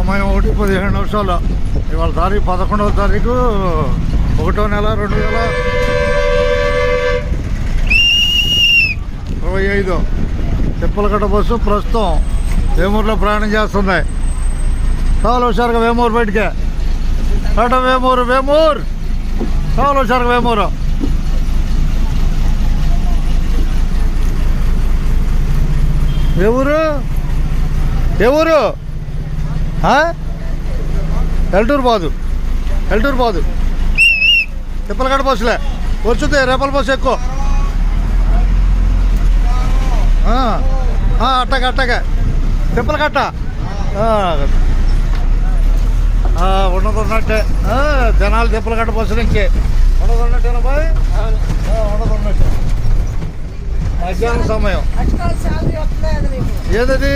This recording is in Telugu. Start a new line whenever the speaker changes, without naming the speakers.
సమయం 1:17. ఇవాళ తారీఖు 11వ తారీఖు 1వ నెల 2025. తిప్పలకట్ట బస్సు ప్రస్తుతం వేమూరులో ప్రయాణం చేస్తుంది. చాలా హుషారుగా వేమూరు బయటికే అట వేమూరు చాలా హుషారుగా వేమూరు. ఏ ఊరు ఎల్టూరు బాదు తిప్పలకట్ట బస్సులే వచ్చుద్ది. రేపల బస్సు ఎక్కువ అట్టగా తిప్పలకట్ట ఉన్నట్టే జనాలు తిప్పలకట్ట బస్సు నుంచి ఉన్నట్టేనా బాయ్ ఉన్నట్టే. మధ్యాహ్నం సమయం ఏదది